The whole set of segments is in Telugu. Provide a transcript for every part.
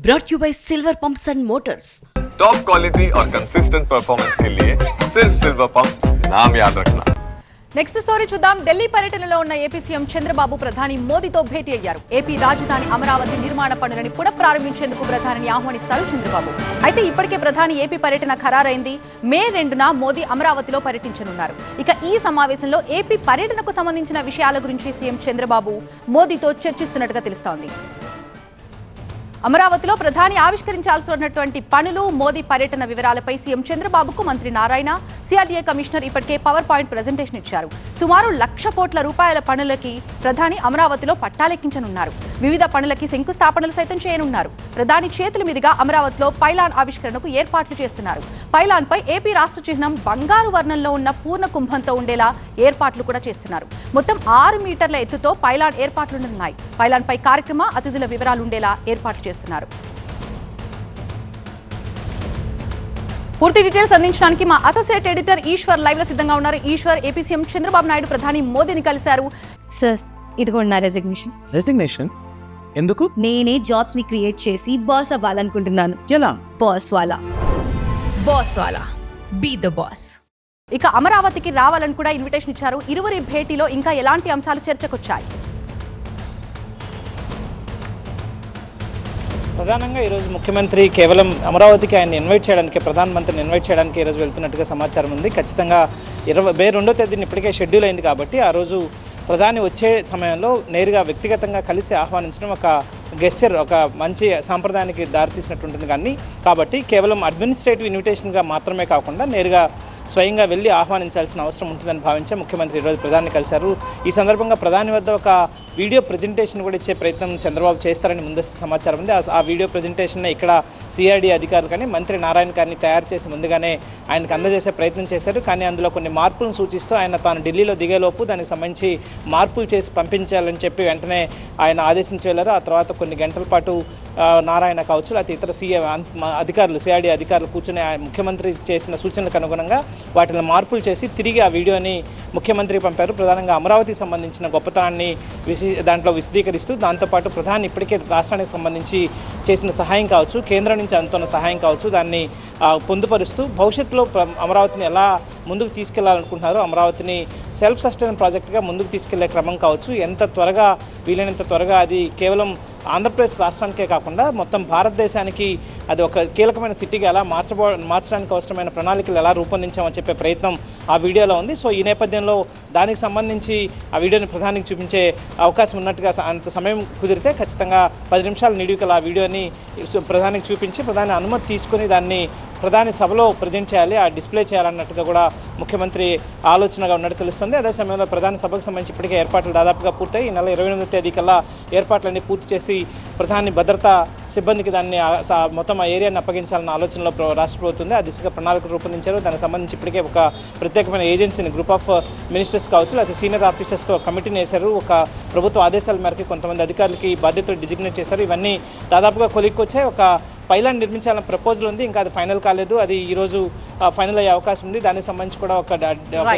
brought you by Silver Pumps and Motors. Top quality और कंसिस्टेंट परफॉर्मेंस के लिए सिर्फ सिल्वर पंप्स नाम याद रखना. నెక్స్ట్ స్టోరీ చూద్దాం. ఢిల్లీ పర్యటనలో ఉన్న ఏపీ సీఎం చంద్రబాబు ప్రధాని మోదీతో భేటీ అయ్యారు. ఏపీ రాజధాని అమరావతి నిర్మాణ పనులని పునఃప్రారంభించేందుకు ప్రధానిని ఆహ్వానిస్తారు చంద్రబాబు. అయితే ఇప్పటికే ప్రధాని ఏపీ పర్యటన ఖరారైంది. మే 2న మోదీ అమరావతిలో పర్యటించనున్నారు. ఇక ఈ సమావేశంలో ఏపీ పర్యటనకు సంబంధించిన విషయాల గురించి సీఎం చంద్రబాబు మోదీతో చర్చిస్తున్నట్టుగా తెలుస్తోంది. అమరావతిలో ప్రధాని ఆవిష్కరించాల్సినటువంటి పనులు, మోదీ పర్యటన వివరాలపై సీఎం చంద్రబాబుకు మంత్రి నారాయణ, సిఆర్డీఏ కమిషనర్ ఇప్పటికే పవర్ పాయింట్ ప్రెజెంటేషన్ ఇచ్చారు. సుమారు 1,00,000 కోట్ల రూపాయల పనులకి ప్రధాని అమరావతిలో పట్టాలెక్కించనున్నారు. వివిధ పనులకి శంకుస్థాపనలు సైతం చేయనున్నారు. ప్రధాని చేతుల మీదుగా అమరావతిలో పైలాన్ ఆవిష్కరణకు ఏర్పాట్లు చేస్తున్నారు. పైలాన్ పై ఏపీ రాష్ట్ర చిహ్నం బంగారు వర్ణంలో ఉన్న పూర్ణ కుంభంతో ఉండేలా ఏర్పాట్లు కూడా చేస్తున్నారు. మొత్తం 6 మీటర్ల ఎత్తుతో పైలాన్ ఏర్పాట్లున్నాయి. పైలాన్ పై కార్యక్రమ అతిథుల వివరాలు ఉండేలా ఏర్పాట్లు చేస్తున్నారు. పూర్తి డీటెయిల్స్ అందించడానికి మా అసోసియేట్ ఎడిటర్ ఈశ్వర్ లైవ్ లో సిద్ధంగా ఉన్నారు. ఈశ్వర్, ఏపీ సీఎం చంద్రబాబు నాయుడు ప్రధాని మోదీని కలిశారు. సార్, ఇదిగోండి నా రెసిగ్నేషన్. ఎందుకు? నేనే జాబ్స్ ని క్రియేట్ చేసి బాస్ అవ్వాలనుకుంటున్నాను. ఎలా? బాస్ వాలా బీ ద బాస్. ఇక అమరావతికి రావాలని కూడా ఇన్విటేషన్ ఇచ్చారు. ఇరువురి భేటీలో ఇంకా ఎలాంటి అంశాలు చర్చకొచ్చాయి? ప్రధానంగా ఈరోజు ముఖ్యమంత్రి కేవలం అమరావతికి ఆయన ఇన్వైట్ చేయడానికి, ప్రధానమంత్రిని ఇన్వైట్ చేయడానికి ఈరోజు వెళ్తున్నట్టుగా సమాచారం ఉంది. ఖచ్చితంగా మే 2వ తేదీని ఇప్పటికే షెడ్యూల్ అయింది కాబట్టి ఆ రోజు ప్రధాని వచ్చే సమయంలో నేరుగా వ్యక్తిగతంగా కలిసి ఆహ్వానించడం ఒక గెస్చర్, ఒక మంచి సాంప్రదాయానికి దారితీసినట్టుంటుంది. కానీ కాబట్టి కేవలం అడ్మినిస్ట్రేటివ్ ఇన్విటేషన్గా మాత్రమే కాకుండా నేరుగా స్వయంగా వెళ్ళి ఆహ్వానించాల్సిన అవసరం ఉంటుందని భావించే ముఖ్యమంత్రి ఈరోజు ప్రధాని కలిశారు. ఈ సందర్భంగా ప్రధాని వద్ద ఒక వీడియో ప్రజెంటేషన్ కూడా ఇచ్చే ప్రయత్నం చంద్రబాబు చేస్తారని ముందస్తు సమాచారం ఉంది. ఆ వీడియో ప్రజెంటేషన్ ఇక్కడ సిఆర్డీ అధికారులు కానీ మంత్రి నారాయణ గారిని తయారు చేసి ముందుగానే ఆయనకు అందజేసే ప్రయత్నం చేశారు. కానీ అందులో కొన్ని మార్పులను సూచిస్తూ ఆయన తాను ఢిల్లీలో దిగేలోపు దానికి సంబంధించి మార్పులు చేసి పంపించాలని చెప్పి వెంటనే ఆయన ఆదేశించి వెళ్ళారు. ఆ తర్వాత కొన్ని గంటల పాటు నారాయణ కావచ్చు, లేకపోతే ఇతర అధికారులు, సిఆర్డీ అధికారులు కూర్చుని ముఖ్యమంత్రి చేసిన సూచనలకు అనుగుణంగా వాటిని మార్పులు చేసి తిరిగి ఆ వీడియోని ముఖ్యమంత్రికి పంపారు. ప్రధానంగా అమరావతికి సంబంధించిన గొప్పతనాన్ని దాంట్లో విశదీకరిస్తూ, దాంతోపాటు ప్రధాని ఇప్పటికే రాష్ట్రానికి సంబంధించి చేసిన సహాయం కావచ్చు, కేంద్రం నుంచి అందుతున్న సహాయం కావచ్చు, దాన్ని పొందుపరుస్తూ భవిష్యత్తులో అమరావతిని ఎలా ముందుకు తీసుకెళ్లాలనుకుంటున్నారో, అమరావతిని సెల్ఫ్ సస్టైన్ ప్రాజెక్టుగా ముందుకు తీసుకెళ్లే క్రమం కావచ్చు, ఎంత త్వరగా వీలైనంత త్వరగా అది కేవలం ఆంధ్రప్రదేశ్ రాష్ట్రానికే కాకుండా మొత్తం భారతదేశానికి అది ఒక కీలకమైన సిటీగా ఎలా మార్చడానికి అవసరమైన ప్రణాళికలు ఎలా రూపొందించామని చెప్పే ప్రయత్నం ఆ వీడియోలో ఉంది. సో ఈ నేపథ్యంలో దానికి సంబంధించి ఆ వీడియోని ప్రధానికి చూపించే అవకాశం ఉన్నట్టుగా, అంత సమయం కుదిరితే ఖచ్చితంగా 10 నిమిషాల నిడివికల ఆ వీడియోని ప్రధానికి చూపించి ప్రధాని అనుమతి తీసుకుని దాన్ని ప్రధాని సభలో ప్రజెంట్ చేయాలి, ఆ డిస్ప్లే చేయాలన్నట్టుగా కూడా ముఖ్యమంత్రి ఆలోచనగా ఉన్నట్టు తెలుస్తుంది. అదే సమయంలో ప్రధాని సభకు సంబంధించి ఇప్పటికే ఏర్పాట్లు దాదాపుగా పూర్తయి ఈ నెల 28వ తేదీ కల్లా ఏర్పాట్లన్నీ పూర్తి చేసి ప్రధాని భద్రతా సిబ్బందికి దాన్ని మొత్తం ఆ ఏరియాని అప్పగించాలన్న ఆలోచనలో రాష్ట్ర ప్రభుత్వం ఉంది. ఆ దిశగా ప్రణాళికలు రూపొందించారు. దానికి సంబంధించి ఇప్పటికే ఒక ప్రత్యేకమైన ఏజెన్సీని, గ్రూప్ ఆఫ్ మినిస్టర్స్ కావచ్చు, లేకపోతే సీనియర్ ఆఫీసర్స్తో కమిటీని వేశారు. ఒక ప్రభుత్వ ఆదేశాల మేరకు కొంతమంది అధికారులకి బాధ్యతలు డిజిగ్నేట్ చేశారు. ఇవన్నీ దాదాపుగా కొలిక్కొచ్చాయి. ఒక పైలాన్ నిర్మించాలన్న ప్రపోజల్ ఉంది, ఇంకా అది ఫైనల్ కాలేదు. అది ఈరోజు ఫైనల్ అయ్యే అవకాశం ఉంది. దానికి సంబంధించి కూడా ఒక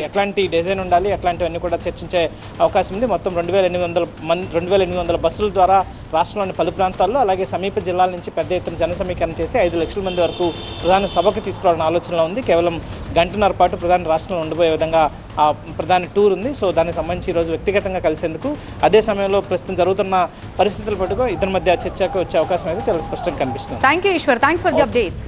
ఎట్లాంటి డిజైన్ ఉండాలి, అట్లాంటివన్నీ కూడా చర్చించే అవకాశం ఉంది. మొత్తం 2,800 బస్సుల ద్వారా రాష్ట్రంలోని పలు ప్రాంతాల్లో, అలాగే సమీప జిల్లాల నుంచి పెద్ద ఎత్తున జన సమీకరణ చేసి 5 లక్షల మంది వరకు ప్రధాని సభకు తీసుకురావాలని ఆలోచనలో ఉంది. కేవలం 1.5 గంటల పాటు ప్రధాని రాష్ట్రంలో ఉండిపోయే విధంగా ఆ ప్రధాని టూర్ ఉంది. సో దానికి సంబంధించి ఈరోజు వ్యక్తిగతంగా కలిసేందుకు, అదే సమయంలో ప్రస్తుతం జరుగుతున్న పరిస్థితుల పట్టుకు ఇద్దరి మధ్య చర్చకు వచ్చే అవకాశం అయితే చాలా స్పష్టంగా కనిపిస్తుంది. Thank you Eshwar, thanks for the updates.